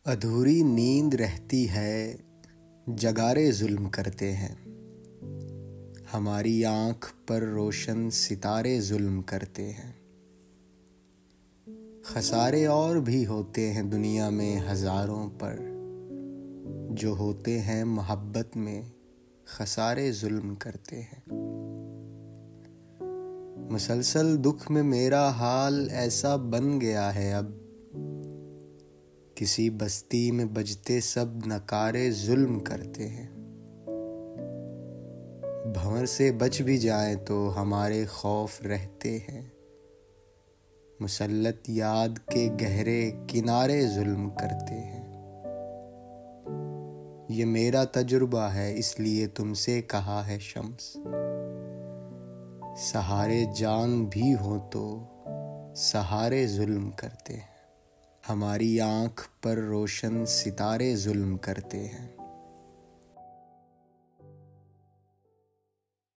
अधूरी नींद रहती है, जगारे जुल्म करते हैं। हमारी आँख पर रोशन सितारे जुल्म करते हैं। खसारे और भी होते हैं दुनिया में हजारों पर, जो होते हैं मोहब्बत में खसारे जुल्म करते हैं। मुसलसल दुख में मेरा हाल ऐसा बन गया है अब, किसी बस्ती में बजते सब नकारे जुल्म करते हैं। भंवर से बच भी जाएं तो हमारे खौफ रहते हैं। मुसल्लत याद के गहरे किनारे जुल्म करते हैं। ये मेरा तजुर्बा है इसलिए तुमसे कहा है शम्स, सहारे जान भी हो तो सहारे जुल्म करते हैं। हमारी आँख पर रोशन सितारे जुल्म करते हैं।